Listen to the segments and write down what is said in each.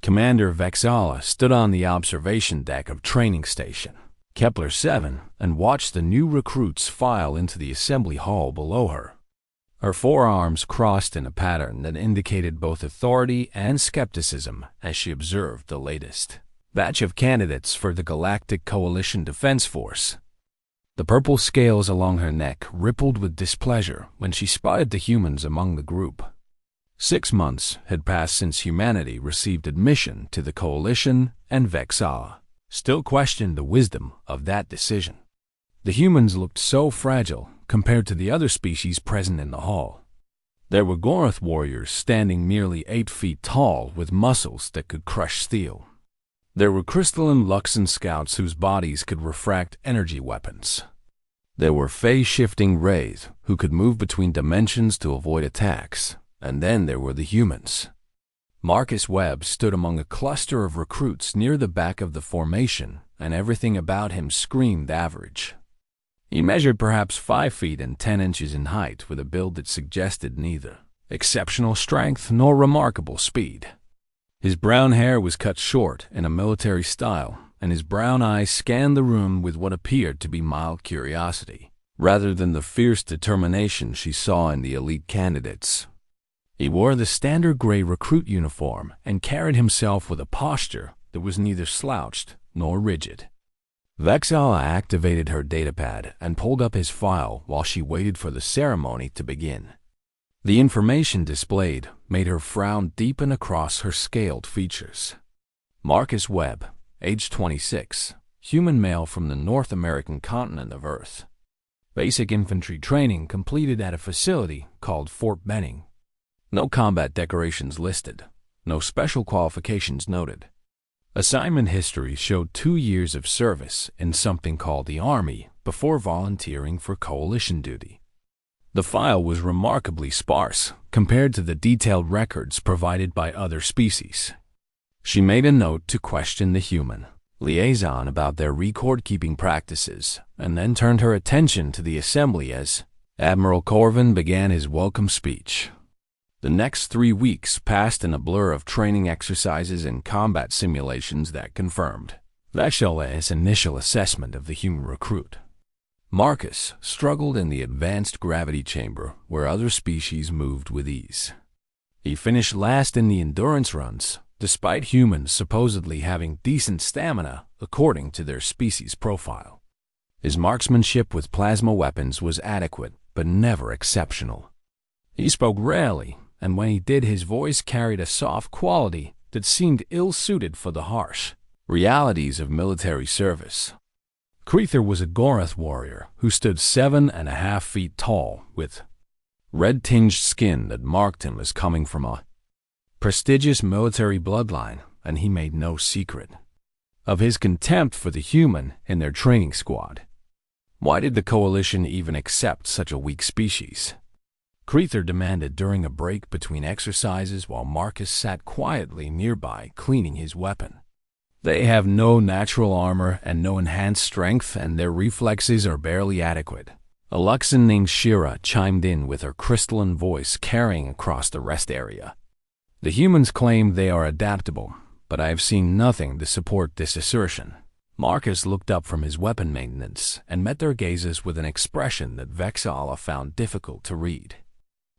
Commander Vexala stood on the observation deck of Training Station Kepler 7 and watched the new recruits file into the assembly hall below her. Her forearms crossed in a pattern that indicated both authority and skepticism as she observed the latest batch of candidates for the Galactic Coalition Defense Force. The purple scales along her neck rippled with displeasure when she spotted the humans among the group. 6 months had passed since humanity received admission to the Coalition, and Vexala still questioned the wisdom of that decision. The humans looked so fragile compared to the other species present in the hall. There were Goroth warriors standing merely 8 feet tall with muscles that could crush steel. There were crystalline Luxon scouts whose bodies could refract energy weapons. There were phase-shifting wraiths who could move between dimensions to avoid attacks. And then there were the humans. Marcus Webb stood among a cluster of recruits near the back of the formation, and everything about him screamed average. He measured perhaps 5 feet and 10 inches in height with a build that suggested neither exceptional strength nor remarkable speed. His brown hair was cut short in a military style, and his brown eyes scanned the room with what appeared to be mild curiosity, rather than the fierce determination she saw in the elite candidates. He wore the standard gray recruit uniform and carried himself with a posture that was neither slouched nor rigid. Vexala activated her datapad and pulled up his file while she waited for the ceremony to begin. The information displayed made her frown deepen across her scaled features. Marcus Webb, age 26, human male from the North American continent of Earth. Basic infantry training completed at a facility called Fort Benning. No combat decorations listed, no special qualifications noted. Assignment history showed 2 years of service in something called the Army before volunteering for coalition duty. The file was remarkably sparse compared to the detailed records provided by other species. She made a note to question the human liaison about their record-keeping practices, and then turned her attention to the assembly as Admiral Corvin began his welcome speech. The next 3 weeks passed in a blur of training exercises and combat simulations that confirmed Vexala's initial assessment of the human recruit. Marcus struggled in the advanced gravity chamber where other species moved with ease. He finished last in the endurance runs, despite humans supposedly having decent stamina according to their species profile. His marksmanship with plasma weapons was adequate, but never exceptional. He spoke rarely, and when he did, his voice carried a soft quality that seemed ill-suited for the harsh realities of military service. Creether was a Goroth warrior who stood 7.5 feet tall, with red-tinged skin that marked him as coming from a prestigious military bloodline, and he made no secret of his contempt for the human in their training squad. Why did the Coalition even accept such a weak species? Creether demanded during a break between exercises while Marcus sat quietly nearby cleaning his weapon. They have no natural armor and no enhanced strength, and their reflexes are barely adequate. A Luxon named Shira chimed in with her crystalline voice carrying across the rest area. The humans claim they are adaptable, but I have seen nothing to support this assertion. Marcus looked up from his weapon maintenance and met their gazes with an expression that Vexala found difficult to read.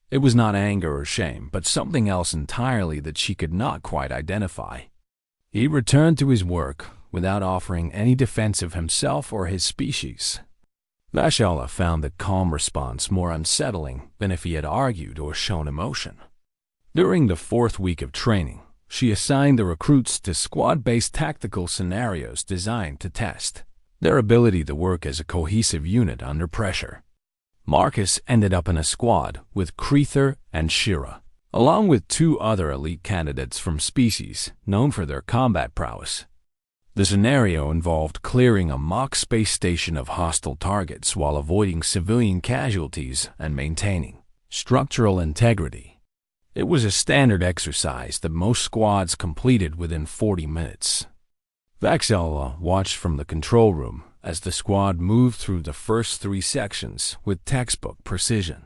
It was not anger or shame, but something else entirely that she could not quite identify. He returned to his work without offering any defense of himself or his species. Vexala found the calm response more unsettling than if he had argued or shown emotion. During the 4th week of training, she assigned the recruits to squad-based tactical scenarios designed to test their ability to work as a cohesive unit under pressure. Marcus ended up in a squad with Creether and Shira, along with 2 other elite candidates from species known for their combat prowess. The scenario involved clearing a mock space station of hostile targets while avoiding civilian casualties and maintaining structural integrity. It was a standard exercise that most squads completed within 40 minutes. Vexala watched from the control room as the squad moved through the first 3 sections with textbook precision.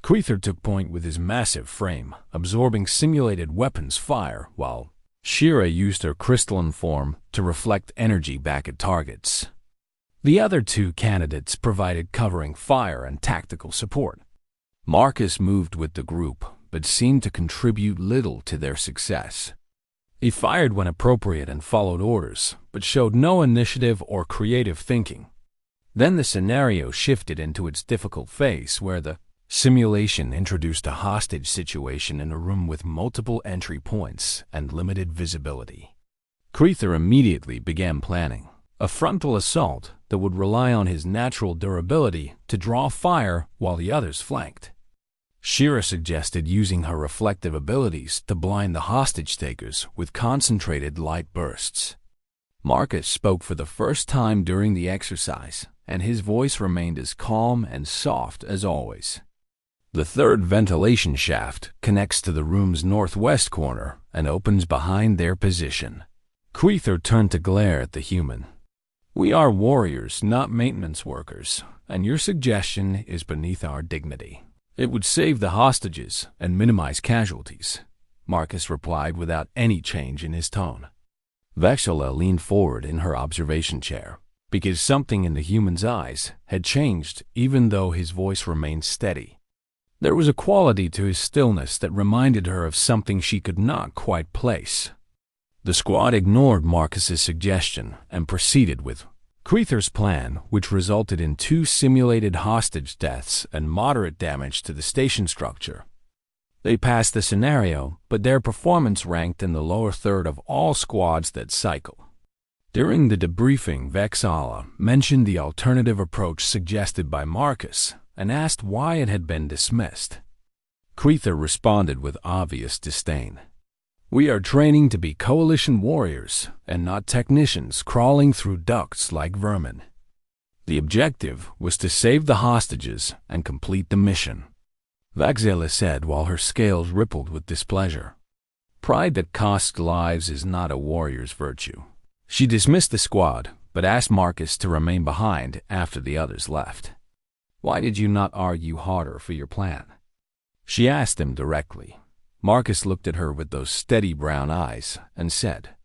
Creether took point with his massive frame, absorbing simulated weapons fire while Shira used her crystalline form to reflect energy back at targets. The other two candidates provided covering fire and tactical support. Marcus moved with the group, but seemed to contribute little to their success. He fired when appropriate and followed orders, but showed no initiative or creative thinking. Then the scenario shifted into its difficult phase, where the simulation introduced a hostage situation in a room with multiple entry points and limited visibility. Creether immediately began planning a frontal assault that would rely on his natural durability to draw fire while the others flanked. Shira suggested using her reflective abilities to blind the hostage-takers with concentrated light bursts. Marcus spoke for the first time during the exercise, and his voice remained as calm and soft as always. The third ventilation shaft connects to the room's northwest corner and opens behind their position. Creether turned to glare at the human. "We are warriors, not maintenance workers, and your suggestion is beneath our dignity. It would save the hostages and minimize casualties," Marcus replied without any change in his tone. Vexala leaned forward in her observation chair, because something in the human's eyes had changed even though his voice remained steady. There was a quality to his stillness that reminded her of something she could not quite place. The squad ignored Marcus's suggestion and proceeded with Creether's plan, which resulted in 2 simulated hostage deaths and moderate damage to the station structure. They passed the scenario, but their performance ranked in the lower third of all squads that cycle. During the debriefing, Vexala mentioned the alternative approach suggested by Marcus and asked why it had been dismissed. Creether responded with obvious disdain. "We are training to be coalition warriors and not technicians crawling through ducts like vermin." The objective was to save the hostages and complete the mission, Vexala said while her scales rippled with displeasure. Pride that costs lives is not a warrior's virtue. She dismissed the squad, but asked Marcus to remain behind after the others left. "Why did you not argue harder for your plan?" She asked him directly. Marcus looked at her with those steady brown eyes and said,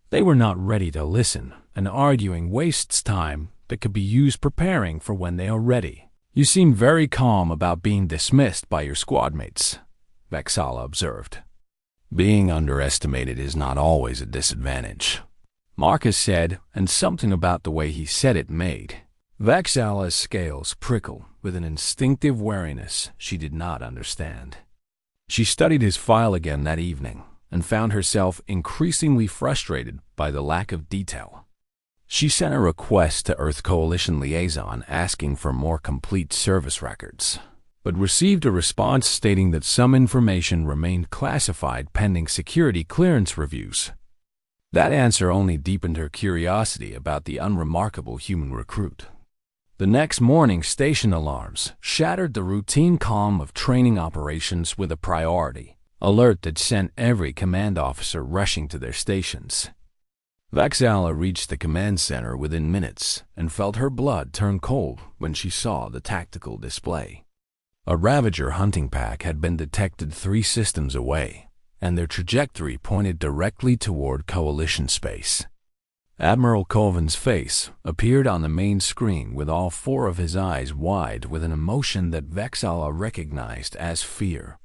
"They were not ready to listen, and arguing wastes time that could be used preparing for when they are ready. You seem very calm about being dismissed by your squadmates," Vexala observed. "Being underestimated is not always a disadvantage," Marcus said, and something about the way he said it made Vexala's scales prickle with an instinctive wariness she did not understand. She studied his file again that evening and found herself increasingly frustrated by the lack of detail. She sent a request to Earth Coalition Liaison asking for more complete service records, but received a response stating that some information remained classified pending security clearance reviews. That answer only deepened her curiosity about the unremarkable human recruit. The next morning, station alarms shattered the routine calm of training operations with a priority alert that sent every command officer rushing to their stations. Vexala reached the command center within minutes and felt her blood turn cold when she saw the tactical display. A Ravager hunting pack had been detected 3 systems away, and their trajectory pointed directly toward Coalition space. Admiral Colvin's face appeared on the main screen with all 4 of his eyes wide with an emotion that Vexala recognized as fear.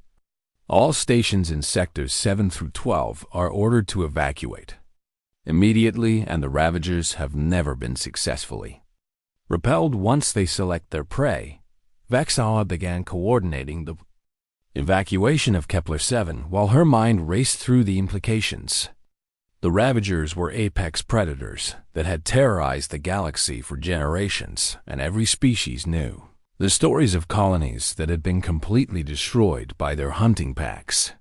All stations in sectors 7 through 12 are ordered to evacuate immediately, and the Ravagers have never been successfully repelled. Once they select their prey, Vexala began coordinating the evacuation of Kepler-7 while her mind raced through the implications. The Ravagers were apex predators that had terrorized the galaxy for generations, and every species knew the stories of colonies that had been completely destroyed by their hunting packs.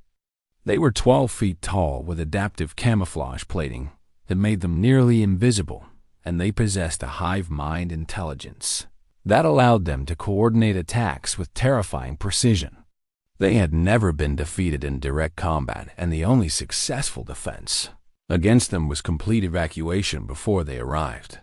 They were 12 feet tall with adaptive camouflage plating that made them nearly invisible, and they possessed a hive mind intelligence that allowed them to coordinate attacks with terrifying precision. They had never been defeated in direct combat, and the only successful defense against them was complete evacuation before they arrived.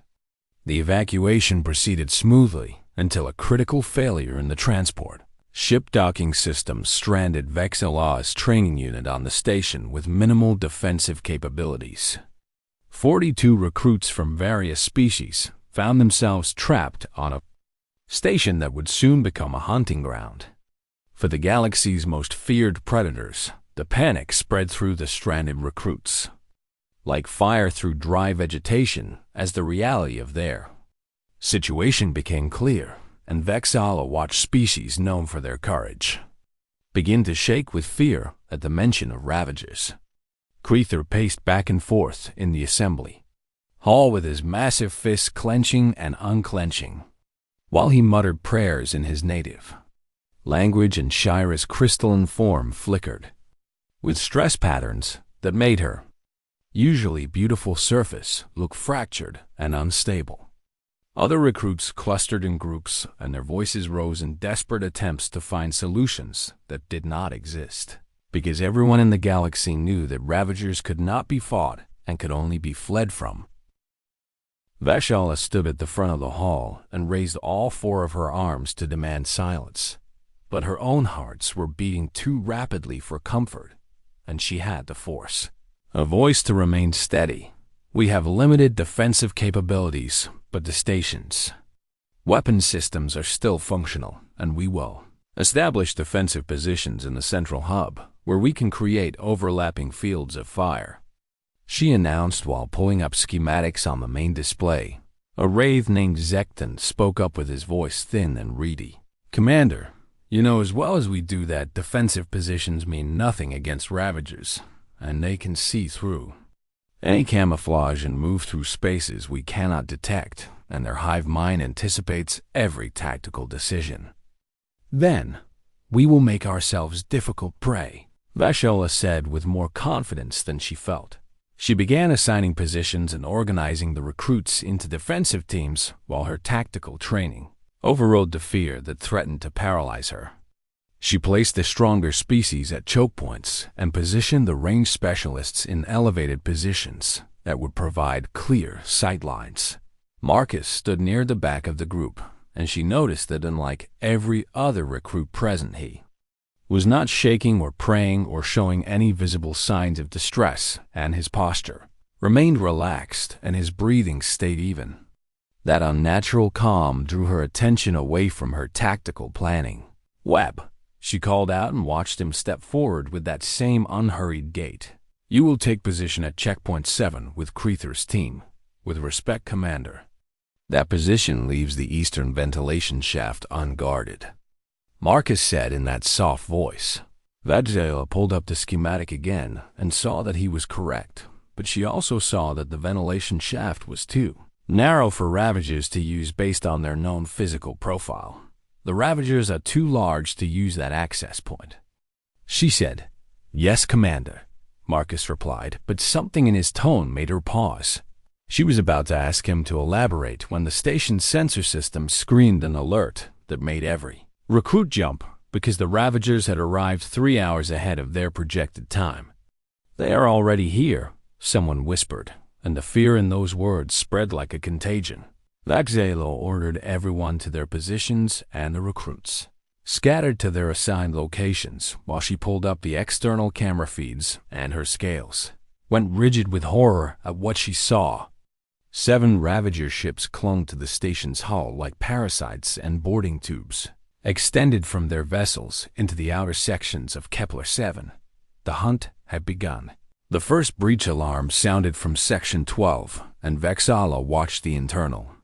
The evacuation proceeded smoothly until a critical failure in the transport Ship docking systems stranded Vexala's training unit on the station with minimal defensive capabilities. 42 recruits from various species found themselves trapped on a station that would soon become a hunting ground. For the galaxy's most feared predators, the panic spread through the stranded recruits, like fire through dry vegetation, as the reality of their situation became clear, and Vexala watched species known for their courage begin to shake with fear at the mention of ravagers. Creether paced back and forth in the assembly hall with his massive fists clenching and unclenching, while he muttered prayers in his native language, and Shira's crystalline form flickered with stress patterns that made her usually beautiful surface look fractured and unstable. Other recruits clustered in groups, and their voices rose in desperate attempts to find solutions that did not exist, because everyone in the galaxy knew that ravagers could not be fought and could only be fled from. Vexala stood at the front of the hall and raised all 4 of her arms to demand silence, but her own hearts were beating too rapidly for comfort, and she had to force a voice to remain steady. We have limited defensive capabilities, but the station's weapon systems are still functional, and we will establish defensive positions in the central hub where we can create overlapping fields of fire, she announced while pulling up schematics on the main display. A wraith named Zekton spoke up with his voice thin and reedy. "Commander, you know as well as we do that defensive positions mean nothing against ravagers, and they can see through any camouflage and move through spaces we cannot detect, and their hive mind anticipates every tactical decision. Then, we will make ourselves difficult prey," Vexala said with more confidence than she felt. She began assigning positions and organizing the recruits into defensive teams while her tactical training overrode the fear that threatened to paralyze her. She placed the stronger species at choke points and positioned the ranged specialists in elevated positions that would provide clear sight lines. Marcus stood near the back of the group, and she noticed that unlike every other recruit present, he was not shaking or praying or showing any visible signs of distress, and his posture remained relaxed and his breathing stayed even. That unnatural calm drew her attention away from her tactical planning. "Webb," she called out, and watched him step forward with that same unhurried gait. "You will take position at Checkpoint 7 with Creether's team. With respect, Commander. That position leaves the eastern ventilation shaft unguarded," Marcus said in that soft voice. Vexala pulled up the schematic again and saw that he was correct, but she also saw that the ventilation shaft was too narrow for Ravagers to use based on their known physical profile. "The Ravagers are too large to use that access point," she said. "Yes, Commander," Marcus replied, but something in his tone made her pause. She was about to ask him to elaborate when the station's sensor system screamed an alert that made every recruit jump, because the Ravagers had arrived 3 hours ahead of their projected time. "They are already here," someone whispered, and the fear in those words spread like a contagion. Vexala ordered everyone to their positions, and the recruits scattered to their assigned locations while she pulled up the external camera feeds, and her scales went rigid with horror at what she saw. 7 Ravager ships clung to the station's hull like parasites, and boarding tubes extended from their vessels into the outer sections of Kepler 7. The hunt had begun. The first breach alarm sounded from Section 12, and Vexala watched the internal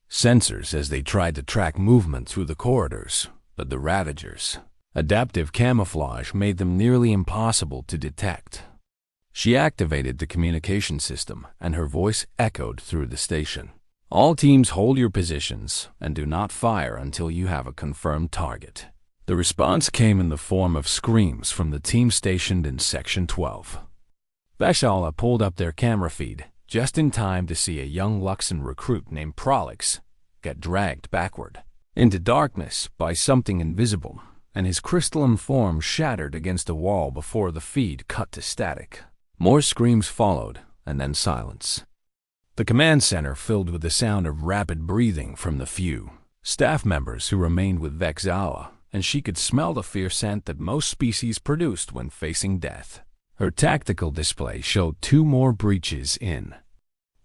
sensors as they tried to track movement through the corridors, but the Ravagers' adaptive camouflage made them nearly impossible to detect. She activated the communication system, and her voice echoed through the station. "All teams hold your positions and do not fire until you have a confirmed target." The response came in the form of screams from the team stationed in Section 12. Vexala pulled up their camera feed just in time to see a young Luxan recruit named Prolix get dragged backward into darkness by something invisible, and his crystalline form shattered against a wall before the feed cut to static. More screams followed, and then silence. The command center filled with the sound of rapid breathing from the few staff members who remained with Vexala, and she could smell the fear scent that most species produced when facing death. Her tactical display showed 2 more breaches in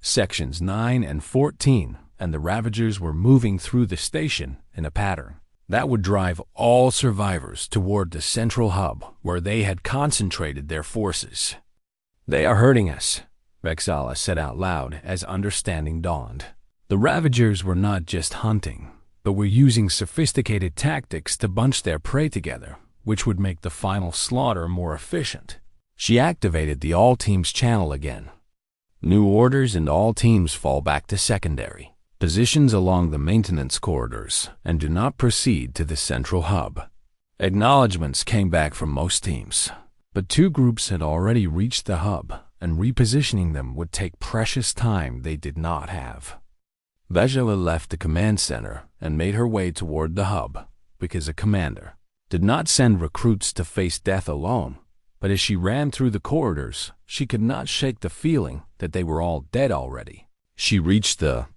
Sections 9 and 14, and the Ravagers were moving through the station in a pattern that would drive all survivors toward the central hub where they had concentrated their forces. "They are hurting us," Vexala said out loud as understanding dawned. The Ravagers were not just hunting, but were using sophisticated tactics to bunch their prey together, which would make the final slaughter more efficient. She activated the All Teams channel again. New orders and all teams fall back to secondary positions along the maintenance corridors and do not proceed to the central hub. Acknowledgements came back from most teams, but 2 groups had already reached the hub, and repositioning them would take precious time they did not have. Vejala left the command center and made her way toward the hub, because a commander did not send recruits to face death alone. But as she ran through the corridors, she could not shake the feeling that they were all dead already. She reached the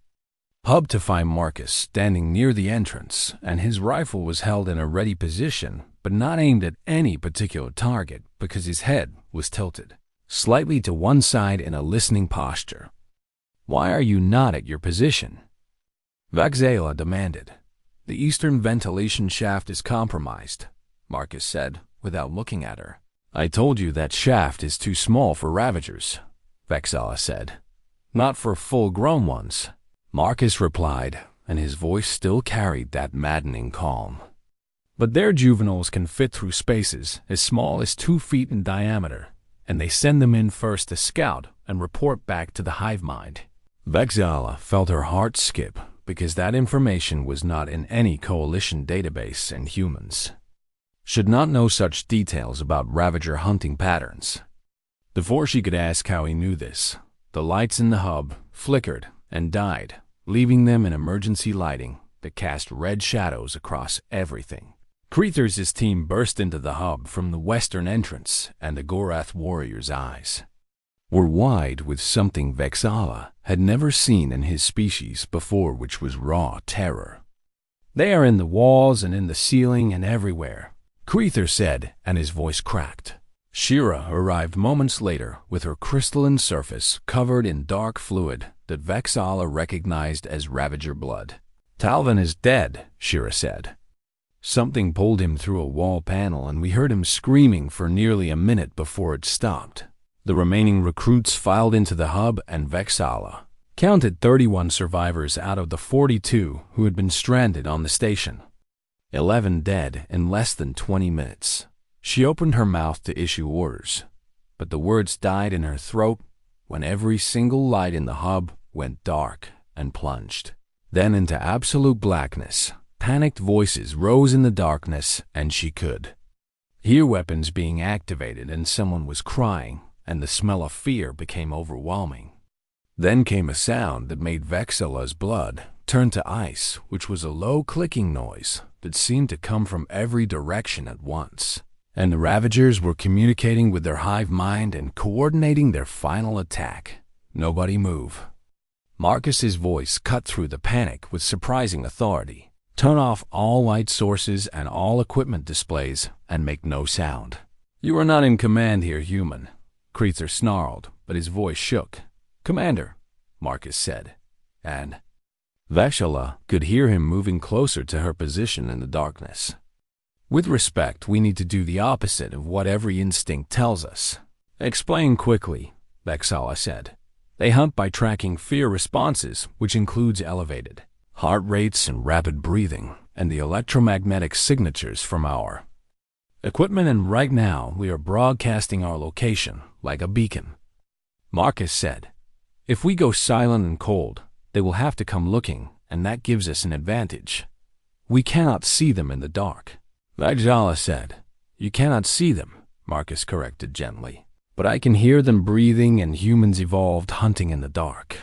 hub to find Marcus standing near the entrance, and his rifle was held in a ready position, but not aimed at any particular target because his head was tilted slightly to one side in a listening posture. "Why are you not at your position?" Vexala demanded. "The eastern ventilation shaft is compromised," Marcus said without looking at her. "I told you that shaft is too small for Ravagers," Vexala said. "Not for full-grown ones," Marcus replied, and his voice still carried that maddening calm. "But their juveniles can fit through spaces as small as 2 feet in diameter, and they send them in first to scout and report back to the hive mind." Vexala felt her heart skip because that information was not in any coalition database, and humans should not know such details about Ravager hunting patterns. Before she could ask how he knew this, the lights in the hub flickered and died, leaving them in emergency lighting that cast red shadows across everything. Krethers's team burst into the hub from the western entrance, and the Gorath warrior's eyes were wide with something Vexala had never seen in his species before, which was raw terror. "They are in the walls and in the ceiling and everywhere," Krether said, and his voice cracked. Shira arrived moments later with her crystalline surface covered in dark fluid that Vexala recognized as Ravager blood. "Talvin is dead," Shira said. "Something pulled him through a wall panel, and we heard him screaming for nearly a minute before it stopped." The remaining recruits filed into the hub, and Vexala counted 31 survivors out of the 42 who had been stranded on the station. 11 dead in less than 20 minutes. She opened her mouth to issue orders, but the words died in her throat when every single light in the hub went dark and plunged. Then into absolute blackness. Panicked voices rose in the darkness, and she could hear weapons being activated, and someone was crying, and the smell of fear became overwhelming. Then came a sound that made Vexala's blood turn to ice, which was a low clicking noise that seemed to come from every direction at once. And the Ravagers were communicating with their hive mind and coordinating their final attack. "Nobody move." Marcus's voice cut through the panic with surprising authority. "Turn off all light sources and all equipment displays and make no sound." "You are not in command here, human," Krether snarled, but his voice shook. "Commander," Marcus said, and Vexala could hear him moving closer to her position in the darkness. "With respect, we need to do the opposite of what every instinct tells us." "Explain quickly," Vexala said. "They hunt by tracking fear responses, which includes elevated heart rates and rapid breathing, and the electromagnetic signatures from our equipment, and right now we are broadcasting our location like a beacon." Marcus said, "If we go silent and cold, they will have to come looking, and that gives us an advantage. We cannot see them in the dark." Vexala said, "You cannot see them," Marcus corrected gently, "but I can hear them breathing, and humans evolved hunting in the dark."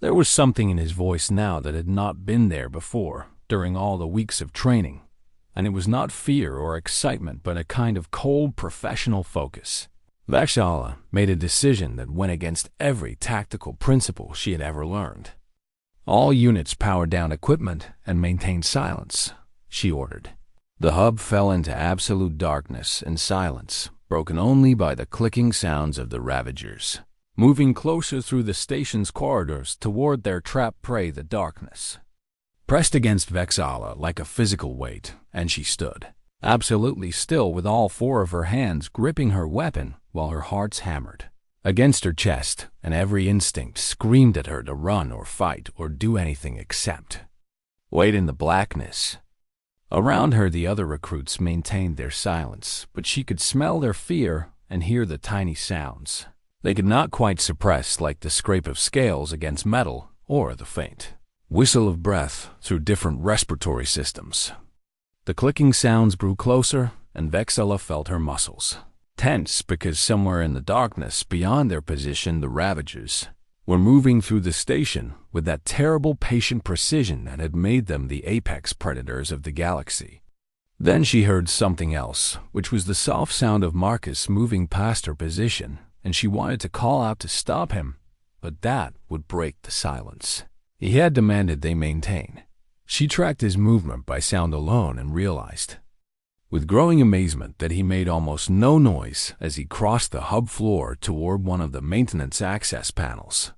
There was something in his voice now that had not been there before during all the weeks of training, and it was not fear or excitement but a kind of cold professional focus. Vexala made a decision that went against every tactical principle she had ever learned. "All units power down equipment and maintain silence," she ordered. The hub fell into absolute darkness and silence, broken only by the clicking sounds of the Ravagers, moving closer through the station's corridors toward their trapped prey. The darkness pressed against Vexala like a physical weight, and she stood, absolutely still, with all four of her hands gripping her weapon while her hearts hammered against her chest, and every instinct screamed at her to run or fight or do anything except wait in the blackness. Around her, the other recruits maintained their silence, but she could smell their fear and hear the tiny sounds they could not quite suppress, like the scrape of scales against metal or the faint whistle of breath through different respiratory systems. The clicking sounds grew closer, and Vexala felt her muscles tense, because somewhere in the darkness beyond their position, the Ravagers were moving through the station with that terrible patient precision that had made them the apex predators of the galaxy. Then she heard something else, which was the soft sound of Marcus moving past her position, and she wanted to call out to stop him, but that would break the silence he had demanded they maintain. She tracked his movement by sound alone and realized, with growing amazement, that he made almost no noise as he crossed the hub floor toward one of the maintenance access panels.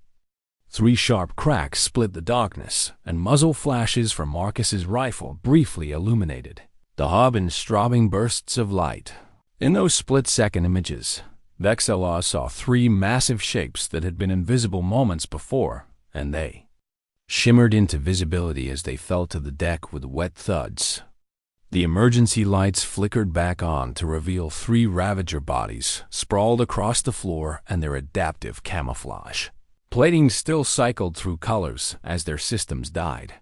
3 sharp cracks split the darkness, and muzzle flashes from Marcus's rifle briefly illuminated the hub in strobing bursts of light. In those split-second images, Vexala saw 3 massive shapes that had been invisible moments before, and they shimmered into visibility as they fell to the deck with wet thuds. The emergency lights flickered back on to reveal 3 Ravager bodies sprawled across the floor, and their adaptive camouflage plating still cycled through colors as their systems died.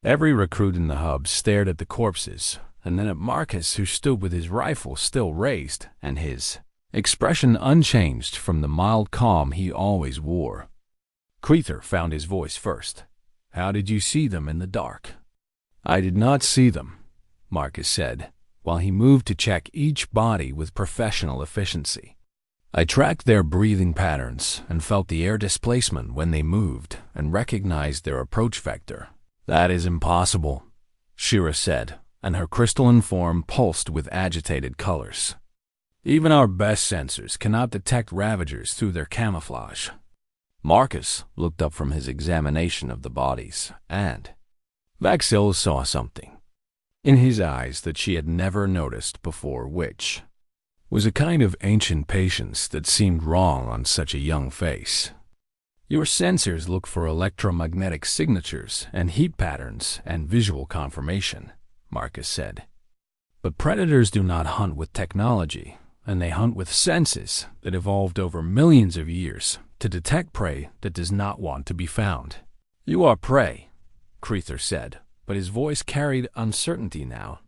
Every recruit in the hub stared at the corpses, and then at Marcus, who stood with his rifle still raised and his expression unchanged from the mild calm he always wore. Creether found his voice first. "How did you see them in the dark?" "I did not see them," Marcus said, while he moved to check each body with professional efficiency. "I tracked their breathing patterns and felt the air displacement when they moved and recognized their approach vector." "That is impossible," Shira said, and her crystalline form pulsed with agitated colors. "Even our best sensors cannot detect Ravagers through their camouflage." Marcus looked up from his examination of the bodies, and Vexala saw something in his eyes that she had never noticed before, which was a kind of ancient patience that seemed wrong on such a young face. "Your sensors look for electromagnetic signatures and heat patterns and visual confirmation," Marcus said. "But predators do not hunt with technology, and they hunt with senses that evolved over millions of years to detect prey that does not want to be found." "You are prey," Creether said, but his voice carried uncertainty now.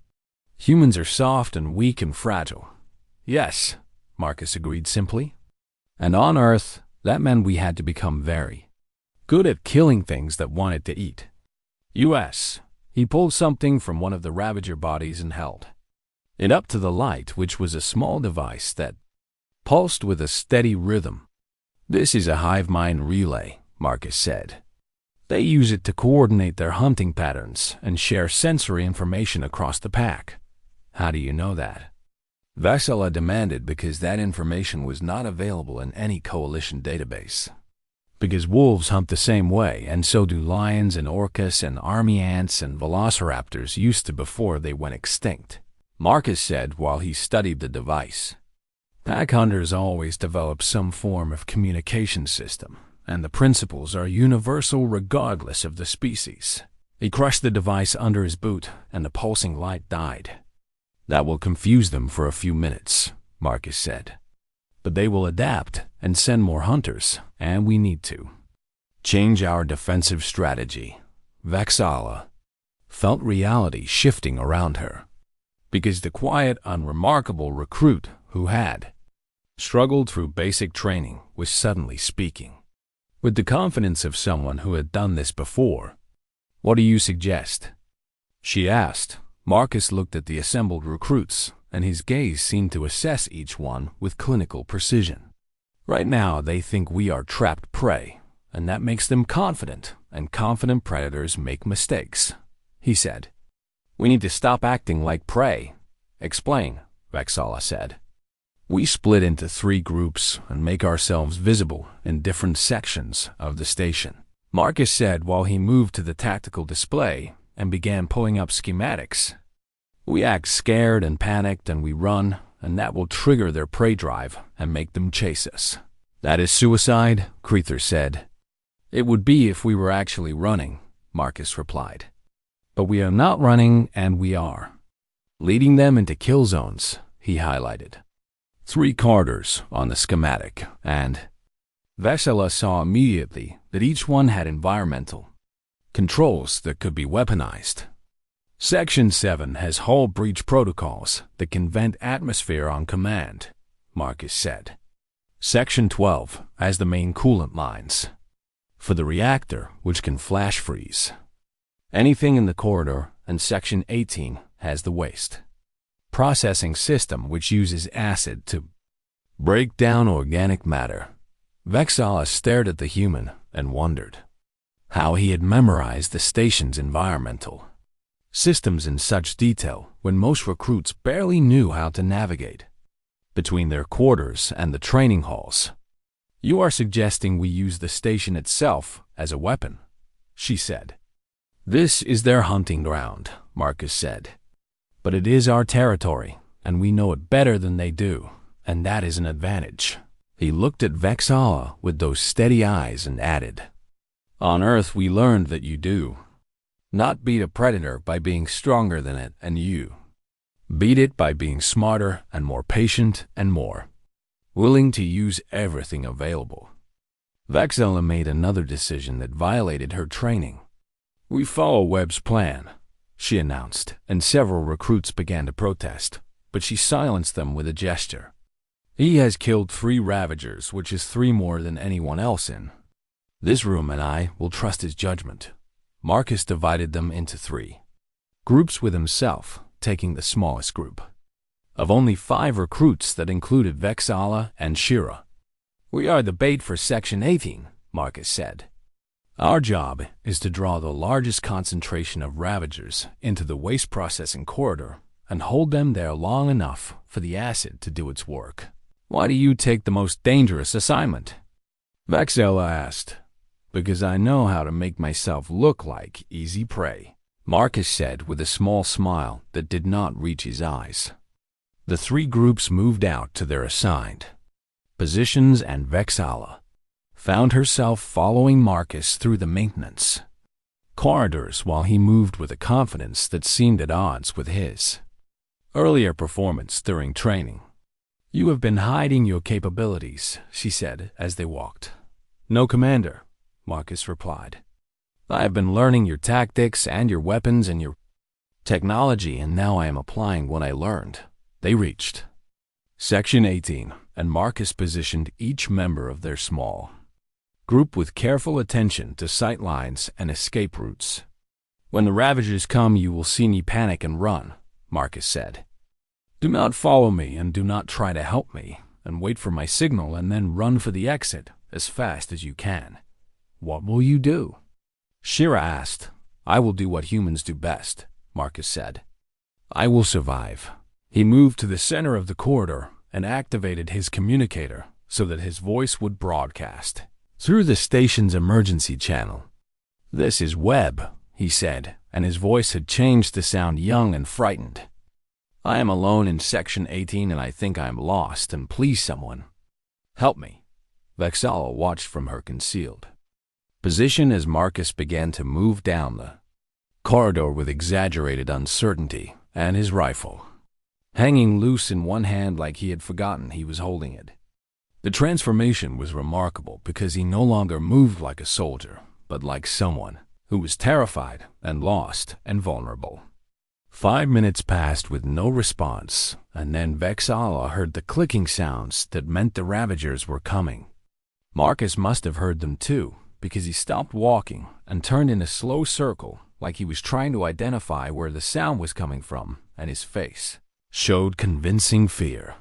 "Humans are soft and weak and fragile." "Yes," Marcus agreed simply. "And on Earth, that meant we had to become very good at killing things that wanted to eat." "US." He pulled something from one of the Ravager bodies and held it up to the light, which was a small device that pulsed with a steady rhythm. "This is a hive mind relay," Marcus said. "They use it to coordinate their hunting patterns and share sensory information across the pack." "How do you know that?" Vexala demanded, "Because that information was not available in any coalition database." "Because wolves hunt the same way, and so do lions and orcas and army ants and velociraptors used to before they went extinct," Marcus said while he studied the device. "Pack hunters always develop some form of communication system, and the principles are universal regardless of the species." He crushed the device under his boot, and the pulsing light died. "That will confuse them for a few minutes," Marcus said. "But they will adapt and send more hunters, and we need to change our defensive strategy." Vexala felt reality shifting around her, because the quiet, unremarkable recruit who had struggled through basic training was suddenly speaking with the confidence of someone who had done this before. "What do you suggest?" she asked. Marcus looked at the assembled recruits, and his gaze seemed to assess each one with clinical precision. "Right now, they think we are trapped prey, and that makes them confident, and confident predators make mistakes," he said. We need to stop acting like prey. Explain, Vexala said. We split into 3 groups and make ourselves visible in different sections of the station, Marcus said while he moved to the tactical display and began pulling up schematics. We act scared and panicked and we run, and that will trigger their prey drive and make them chase us. That is suicide, Creether said. It would be if we were actually running, Marcus replied. But we are not running, and we are leading them into kill zones, he highlighted. 3 corridors on the schematic, and Vexala saw immediately that each one had environmental controls that could be weaponized. Section 7 has hull breach protocols that can vent atmosphere on command, Marcus said. Section 12 has the main coolant lines for the reactor, which can flash freeze anything in the corridor, and Section 18 has the waste processing system, which uses acid to break down organic matter. Vexala stared at the human and wondered how he had memorized the station's environmental systems in such detail when most recruits barely knew how to navigate between their quarters and the training halls. You are suggesting we use the station itself as a weapon, she said. This is their hunting ground, Marcus said. But it is our territory, and we know it better than they do, and that is an advantage. He looked at Vexala with those steady eyes and added, On Earth we learned that you do not beat a predator by being stronger than it, and you beat it by being smarter and more patient and more willing to use everything available. Vexala made another decision that violated her training. We follow Webb's plan, she announced, and several recruits began to protest, but she silenced them with a gesture. He has killed 3 Ravagers, which is 3 more than anyone else in this room, and I will trust his judgment. Marcus divided them into 3 groups with himself, taking the smallest group of only 5 recruits that included Vexala and Shira. We are the bait for Section 18, Marcus said. Our job is to draw the largest concentration of Ravagers into the waste processing corridor and hold them there long enough for the acid to do its work. Why do you take the most dangerous assignment? Vexala asked. Because I know how to make myself look like easy prey, Marcus said with a small smile that did not reach his eyes. The 3 groups moved out to their assigned positions, and Vexala found herself following Marcus through the maintenance corridors while he moved with a confidence that seemed at odds with his earlier performance during training. You have been hiding your capabilities, she said as they walked. No, Commander, Marcus replied. I have been learning your tactics and your weapons and your technology, and now I am applying what I learned. They reached Section 18, and Marcus positioned each member of their small group with careful attention to sight lines and escape routes. When the Ravagers come, you will see me panic and run, Marcus said. Do not follow me and do not try to help me, and wait for my signal and then run for the exit as fast as you can. What will you do? Shira asked. I will do what humans do best, Marcus said. I will survive. He moved to the center of the corridor and activated his communicator so that his voice would broadcast through the station's emergency channel. This is Webb, he said, and his voice had changed to sound young and frightened. I am alone in Section 18 and I think I am lost, and please someone help me. Vexala watched from her concealed position as Marcus began to move down the corridor with exaggerated uncertainty, and his rifle hanging loose in one hand like he had forgotten he was holding it. The transformation was remarkable because he no longer moved like a soldier, but like someone who was terrified and lost and vulnerable. 5 minutes passed with no response, and then Vexala heard the clicking sounds that meant the Ravagers were coming. Marcus must have heard them too, because he stopped walking and turned in a slow circle like he was trying to identify where the sound was coming from, and his face showed convincing fear.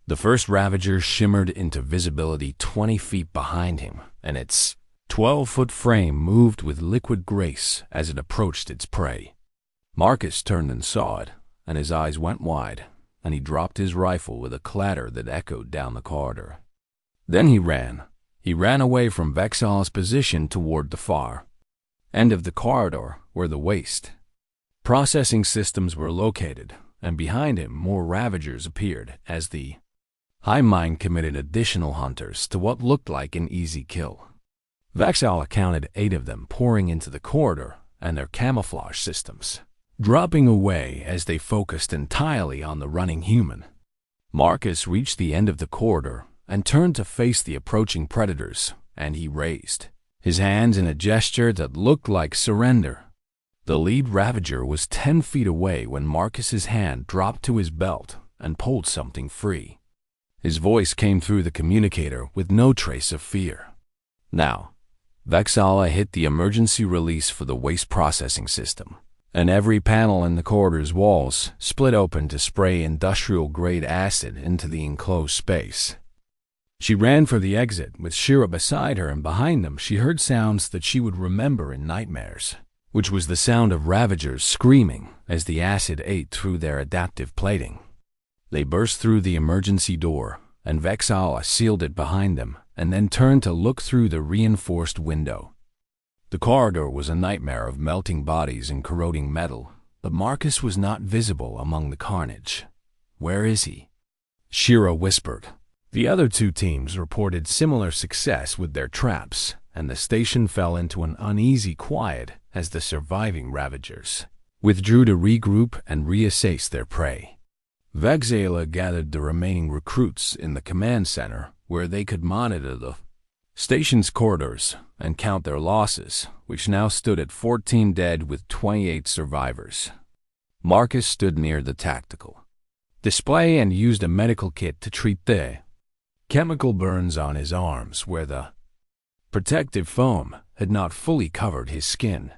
The first Ravager shimmered into visibility 20 feet behind him, and its 12-foot frame moved with liquid grace as it approached its prey. Marcus turned and saw it, and his eyes went wide, and he dropped his rifle with a clatter that echoed down the corridor. Then he ran. He ran away from Vexala's position toward the far end of the corridor where the waste processing systems were located, and behind him more Ravagers appeared as the Hive Mind committed additional hunters to what looked like an easy kill. Vexala counted 8 of them pouring into the corridor, and their camouflage systems dropping away as they focused entirely on the running human. Marcus reached the end of the corridor and turned to face the approaching predators, and he raised his hands in a gesture that looked like surrender. The lead Ravager was 10 feet away when Marcus's hand dropped to his belt and pulled something free. His voice came through the communicator with no trace of fear. Now, Vexala hit the emergency release for the waste processing system, and every panel in the corridor's walls split open to spray industrial-grade acid into the enclosed space. She ran for the exit with Shira beside her, and behind them she heard sounds that she would remember in nightmares, which was the sound of Ravagers screaming as the acid ate through their adaptive plating. They burst through the emergency door, and Vexala sealed it behind them, and then turned to look through the reinforced window. The corridor was a nightmare of melting bodies and corroding metal, but Marcus was not visible among the carnage. "Where is he?" Shira whispered. The other 2 teams reported similar success with their traps, and the station fell into an uneasy quiet as the surviving Ravagers withdrew to regroup and reassess their prey. Vexala gathered the remaining recruits in the command center where they could monitor the station's corridors and count their losses, which now stood at 14 dead with 28 survivors. Marcus stood near the tactical display and used a medical kit to treat the chemical burns on his arms where the protective foam had not fully covered his skin.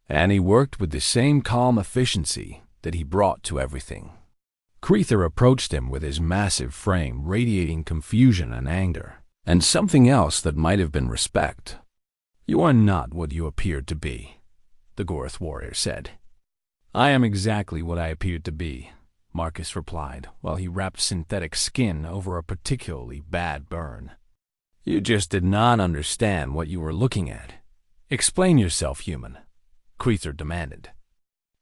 And he worked with the same calm efficiency that he brought to everything. Creether approached him with his massive frame radiating confusion and anger, and something else that might have been respect. "You are not what you appeared to be," the Gorth warrior said. "I am exactly what I appeared to be," Marcus replied, while he wrapped synthetic skin over a particularly bad burn. "You just did not understand what you were looking at. Explain yourself, human," Creether demanded.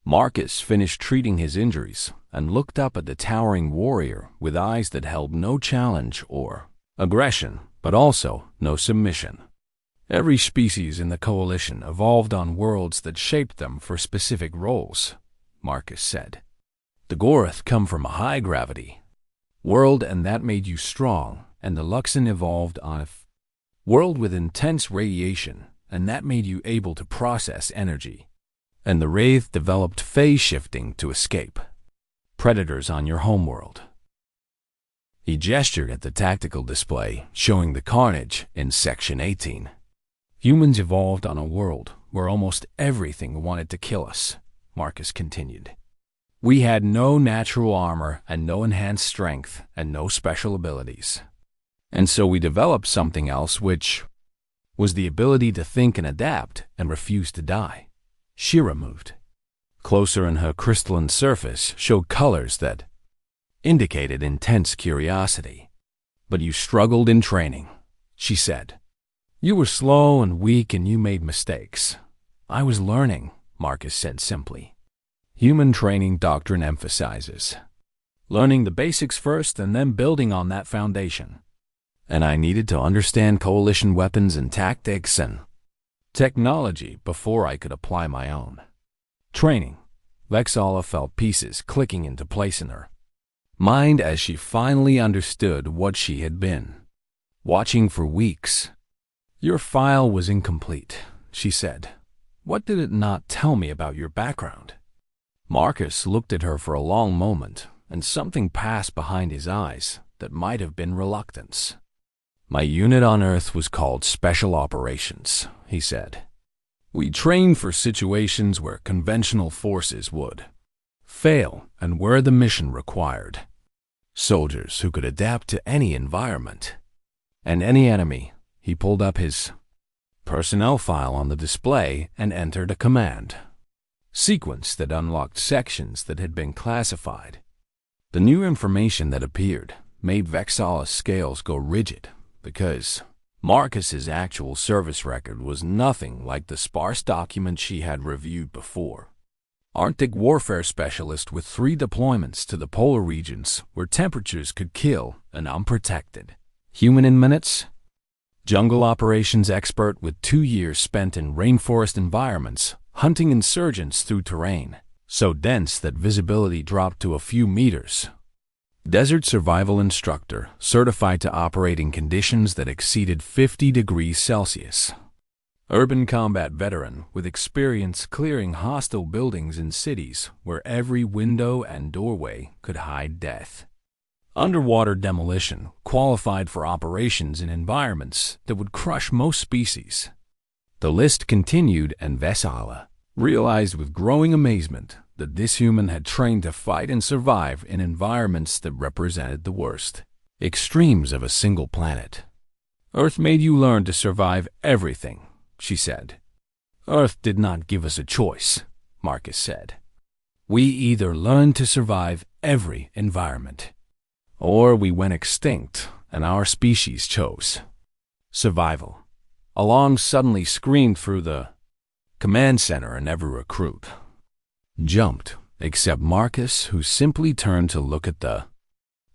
Marcus finished treating his injuries and looked up at the towering warrior with eyes that held no challenge or aggression, but also no submission. "Every species in the Coalition evolved on worlds that shaped them for specific roles," Marcus said. "The Gorth come from a high-gravity world, and that made you strong, and the Luxon evolved on a world with intense radiation, and that made you able to process energy. And the Wraith developed phase shifting to escape predators on your homeworld." He gestured at the tactical display, showing the carnage in Section 18. "Humans evolved on a world where almost everything wanted to kill us," Marcus continued. "We had no natural armor and no enhanced strength and no special abilities. And so we developed something else, which was the ability to think and adapt and refuse to die." Shira moved closer, and her crystalline surface showed colors that indicated intense curiosity. "But you struggled in training," she said. "You were slow and weak, and you made mistakes." "I was learning," Marcus said simply. Human training doctrine emphasizes learning the basics first and then building on that foundation. And I needed to understand Coalition weapons and tactics and technology before I could apply my own training. Vexala felt pieces clicking into place in her mind as she finally understood what she had been watching for weeks. "Your file was incomplete," she said. "What did it not tell me about your background?" Marcus looked at her for a long moment, and something passed behind his eyes that might have been reluctance. "My unit on Earth was called Special Operations," he said. "We trained for situations where conventional forces would fail and where the mission required soldiers who could adapt to any environment and any enemy." He pulled up his personnel file on the display and entered a command. sequence that unlocked sections that had been classified. The new information that appeared made Vexala's scales go rigid because Marcus's actual service record was nothing like the sparse document she had reviewed before. Arctic warfare specialist with 3 deployments to the polar regions where temperatures could kill an unprotected human in minutes. Jungle operations expert with 2 years spent in rainforest environments, hunting insurgents through terrain so dense that visibility dropped to a few meters. Desert survival instructor certified to operate in conditions that exceeded 50 degrees Celsius. Urban combat veteran with experience clearing hostile buildings in cities where every window and doorway could hide death. Underwater demolition qualified for operations in environments that would crush most species. The list continued, and Vexala realized with growing amazement that this human had trained to fight and survive in environments that represented the worst extremes of a single planet. Earth made you learn to survive everything, she said. Earth did not give us a choice, Marcus said. We either learned to survive every environment, or we went extinct and our species chose survival. Alarm suddenly screamed through the command center, and every recruit jumped, except Marcus, who simply turned to look at the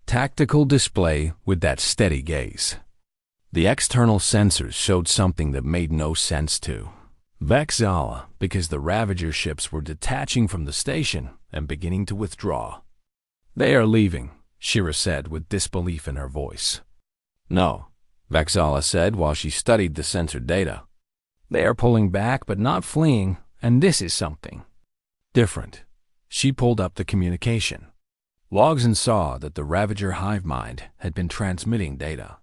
tactical display with that steady gaze. The external sensors showed something that made no sense to Vexala because the Ravager ships were detaching from the station and beginning to withdraw. They are leaving, Shira said with disbelief in her voice. No, Vexala said while she studied the sensor data. They are pulling back but not fleeing, and this is something different. She pulled up the communication logs and saw that the Ravager hive mind had been transmitting data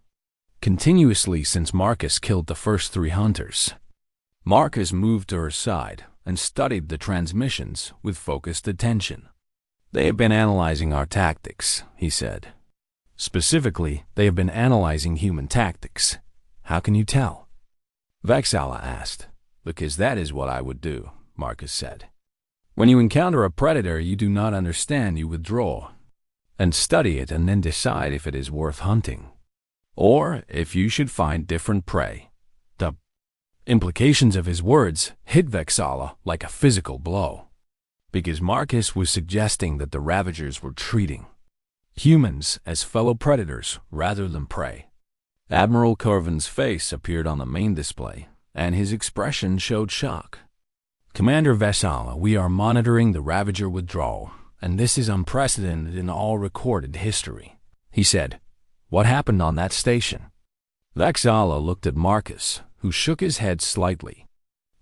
continuously since Marcus killed the first 3 hunters. Marcus moved to her side and studied the transmissions with focused attention. They have been analyzing our tactics, he said. Specifically, they have been analyzing human tactics. How can you tell? Vexala asked. Because that is what I would do, Marcus said. When you encounter a predator you do not understand, you withdraw and study it and then decide if it is worth hunting, or if you should find different prey. The implications of his words hit Vexala like a physical blow, because Marcus was suggesting that the Ravagers were treating humans as fellow predators rather than prey. Admiral Corvin's face appeared on the main display, and his expression showed shock. Commander Vexala, we are monitoring the Ravager withdrawal, and this is unprecedented in all recorded history, he said. What happened on that station? Vexala looked at Marcus, who shook his head slightly.